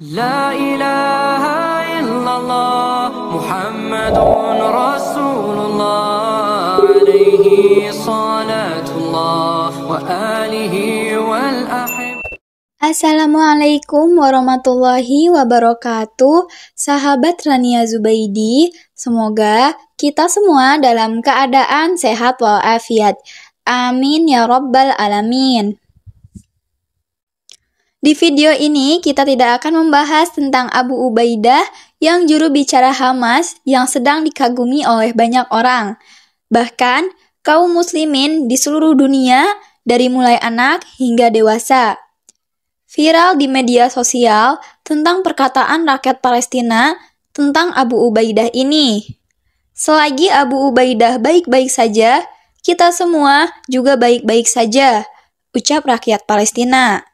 لا إله إلا الله محمد رسول الله عليه صلاة الله وآله والأحب. Assalamualaikum warahmatullahi wabarakatuh. Sahabat Rania Zubaidi, semoga kita semua dalam keadaan sehat walafiat. Amin ya rabbal alamin. Di video ini kita tidak akan membahas tentang Abu Ubaidah yang juru bicara Hamas yang sedang dikagumi oleh banyak orang. Bahkan kaum muslimin di seluruh dunia dari mulai anak hingga dewasa. Viral di media sosial tentang perkataan rakyat Palestina tentang Abu Ubaidah ini. Selagi Abu Ubaidah baik-baik saja, kita semua juga baik-baik saja, ucap rakyat Palestina.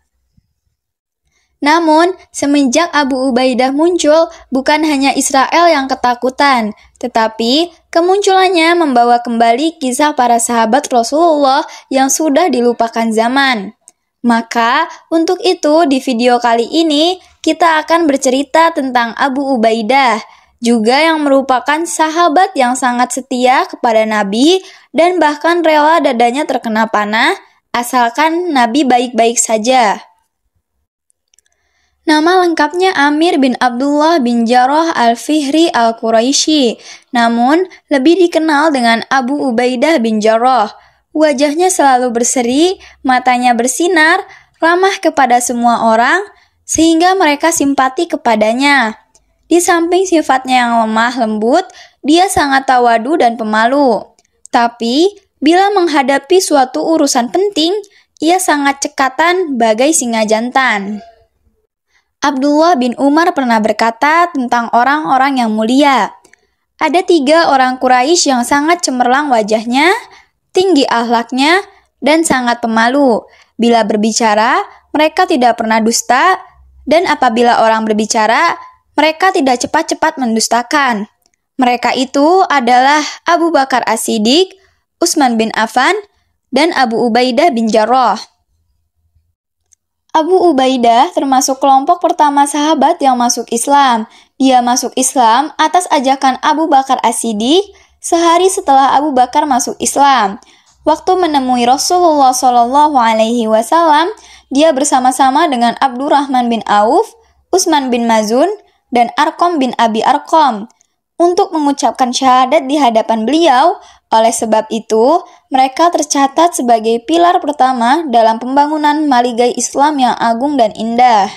Namun, semenjak Abu Ubaidah muncul, bukan hanya Israel yang ketakutan, tetapi kemunculannya membawa kembali kisah para sahabat Rasulullah yang sudah dilupakan zaman. Maka, untuk itu di video kali ini, kita akan bercerita tentang Abu Ubaidah, juga yang merupakan sahabat yang sangat setia kepada Nabi dan bahkan rela dadanya terkena panah, asalkan Nabi baik-baik saja. Nama lengkapnya Amir bin Abdullah bin Jarrah al-Fihri al-Quraisy, namun lebih dikenal dengan Abu Ubaidah bin Jarrah. Wajahnya selalu berseri, matanya bersinar, ramah kepada semua orang, sehingga mereka simpati kepadanya. Di samping sifatnya yang lemah lembut, dia sangat tawadu dan pemalu. Tapi, bila menghadapi suatu urusan penting, ia sangat cekatan bagai singa jantan. Abdullah bin Umar pernah berkata tentang orang-orang yang mulia. Ada 3 orang Quraisy yang sangat cemerlang wajahnya, tinggi akhlaknya, dan sangat pemalu. Bila berbicara, mereka tidak pernah dusta, dan apabila orang berbicara, mereka tidak cepat-cepat mendustakan. Mereka itu adalah Abu Bakar As-Siddiq, Utsman bin Affan, dan Abu Ubaidah bin Jarrah. Abu Ubaidah termasuk kelompok pertama sahabat yang masuk Islam. Dia masuk Islam atas ajakan Abu Bakar As-Siddiq sehari setelah Abu Bakar masuk Islam. Waktu menemui Rasulullah SAW, dia bersama-sama dengan Abdurrahman bin Auf, Utsman bin Mazun, dan Arqam bin Abi Arqam untuk mengucapkan syahadat di hadapan beliau. Oleh sebab itu, mereka tercatat sebagai pilar pertama dalam pembangunan Maligai Islam yang agung dan indah.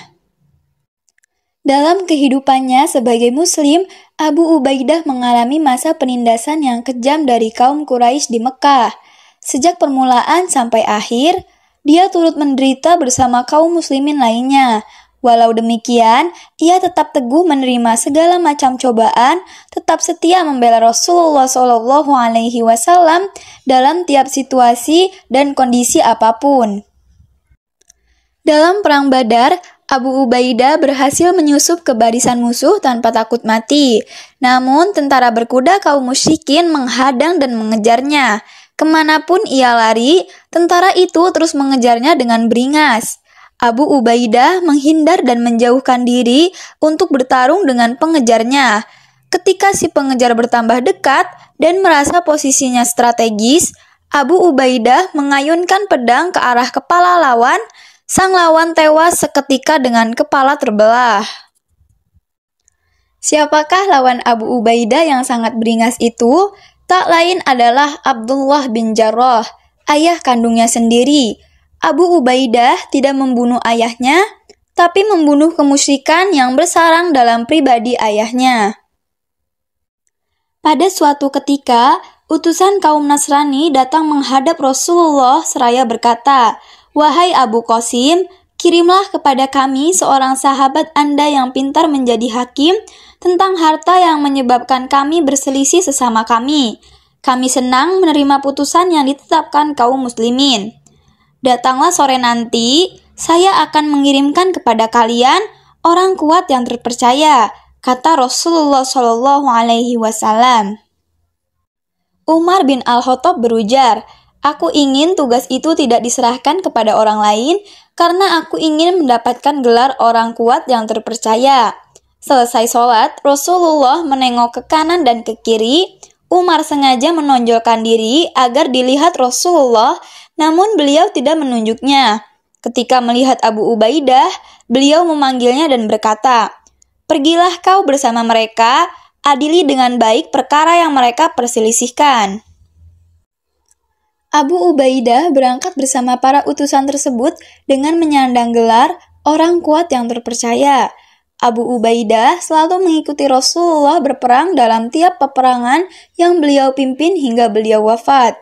Dalam kehidupannya sebagai Muslim, Abu Ubaidah mengalami masa penindasan yang kejam dari kaum Quraisy di Mekah. Sejak permulaan sampai akhir, dia turut menderita bersama kaum muslimin lainnya. Walau demikian, ia tetap teguh menerima segala macam cobaan, tetap setia membela Rasulullah SAW dalam tiap situasi dan kondisi apapun. Dalam Perang Badar, Abu Ubaidah berhasil menyusup ke barisan musuh tanpa takut mati. Namun, tentara berkuda kaum musyrikin menghadang dan mengejarnya. Kemanapun ia lari, tentara itu terus mengejarnya dengan beringas. Abu Ubaidah menghindar dan menjauhkan diri untuk bertarung dengan pengejarnya. Ketika si pengejar bertambah dekat dan merasa posisinya strategis, Abu Ubaidah mengayunkan pedang ke arah kepala lawan. Sang lawan tewas seketika dengan kepala terbelah. Siapakah lawan Abu Ubaidah yang sangat beringas itu? Tak lain adalah Abdullah bin Jarrah, ayah kandungnya sendiri. Abu Ubaidah tidak membunuh ayahnya, tapi membunuh kemusyrikan yang bersarang dalam pribadi ayahnya. Pada suatu ketika, utusan kaum Nasrani datang menghadap Rasulullah seraya berkata, "Wahai Abu Qasim, kirimlah kepada kami seorang sahabat Anda yang pintar menjadi hakim tentang harta yang menyebabkan kami berselisih sesama kami. Kami senang menerima putusan yang ditetapkan kaum muslimin. Datanglah sore nanti, saya akan mengirimkan kepada kalian orang kuat yang terpercaya," kata Rasulullah SAW. Umar bin Al-Khattab berujar, Aku ingin tugas itu tidak diserahkan kepada orang lain karena aku ingin mendapatkan gelar orang kuat yang terpercaya. Selesai sholat, Rasulullah menengok ke kanan dan ke kiri. Umar sengaja menonjolkan diri agar dilihat Rasulullah, namun beliau tidak menunjuknya. Ketika melihat Abu Ubaidah, beliau memanggilnya dan berkata, "Pergilah kau bersama mereka, adili dengan baik perkara yang mereka perselisihkan." Abu Ubaidah berangkat bersama para utusan tersebut dengan menyandang gelar orang kuat yang terpercaya. Abu Ubaidah selalu mengikuti Rasulullah berperang dalam tiap peperangan yang beliau pimpin hingga beliau wafat.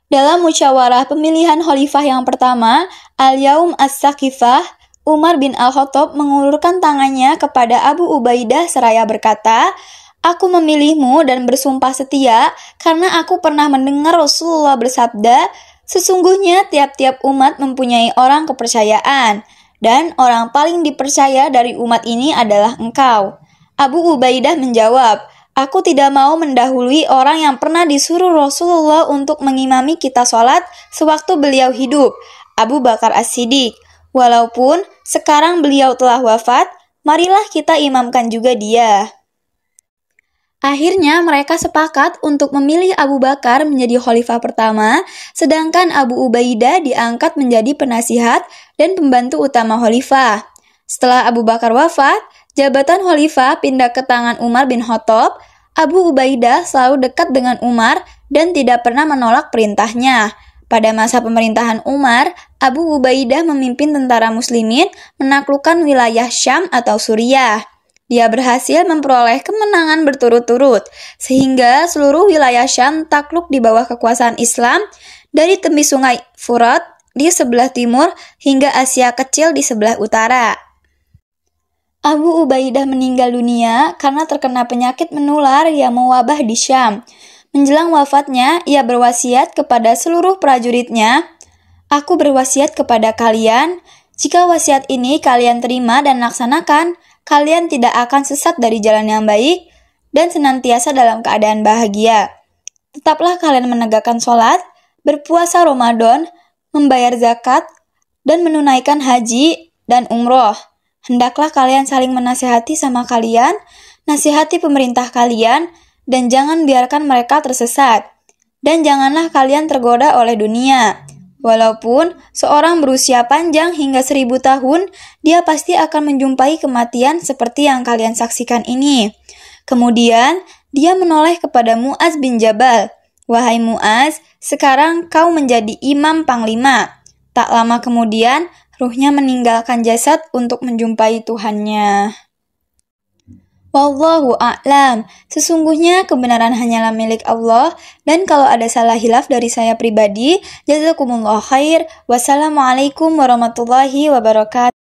Dalam musyawarah pemilihan khalifah yang pertama, Al-Yaum As-Saqifah, Umar bin Al-Khattab mengulurkan tangannya kepada Abu Ubaidah seraya berkata, "Aku memilihmu dan bersumpah setia karena aku pernah mendengar Rasulullah bersabda, sesungguhnya tiap-tiap umat mempunyai orang kepercayaan, dan orang paling dipercaya dari umat ini adalah engkau." Abu Ubaidah menjawab, "Aku tidak mau mendahului orang yang pernah disuruh Rasulullah untuk mengimami kita sholat sewaktu beliau hidup, Abu Bakar As-Siddiq. Walaupun sekarang beliau telah wafat, marilah kita imamkan juga dia." Akhirnya mereka sepakat untuk memilih Abu Bakar menjadi khalifah pertama, sedangkan Abu Ubaidah diangkat menjadi penasihat dan pembantu utama khalifah. Setelah Abu Bakar wafat, jabatan khalifah pindah ke tangan Umar bin Khattab. Abu Ubaidah selalu dekat dengan Umar dan tidak pernah menolak perintahnya. Pada masa pemerintahan Umar, Abu Ubaidah memimpin tentara muslimin menaklukkan wilayah Syam atau Suriah. Dia berhasil memperoleh kemenangan berturut-turut, sehingga seluruh wilayah Syam takluk di bawah kekuasaan Islam dari tepi sungai Furat di sebelah timur hingga Asia Kecil di sebelah utara. Abu Ubaidah meninggal dunia karena terkena penyakit menular yang mewabah di Syam. Menjelang wafatnya, ia berwasiat kepada seluruh prajuritnya, "Aku berwasiat kepada kalian, jika wasiat ini kalian terima dan laksanakan, kalian tidak akan sesat dari jalan yang baik dan senantiasa dalam keadaan bahagia. Tetaplah kalian menegakkan sholat, berpuasa Ramadan, membayar zakat, dan menunaikan haji dan umroh. Hendaklah kalian saling menasihati sama kalian, nasihati pemerintah kalian, dan jangan biarkan mereka tersesat. Dan janganlah kalian tergoda oleh dunia. Walaupun seorang berusia panjang hingga 1000 tahun, dia pasti akan menjumpai kematian seperti yang kalian saksikan ini." Kemudian, dia menoleh kepada Mu'az bin Jabal. "Wahai Mu'az, sekarang kau menjadi imam panglima." Tak lama kemudian, ruhnya meninggalkan jasad untuk menjumpai Tuhannya. Wallahu a'lam. Sesungguhnya kebenaran hanyalah milik Allah, dan kalau ada salah hilaf dari saya pribadi, jazakumullah khair. Wassalamualaikum warahmatullahi wabarakatuh.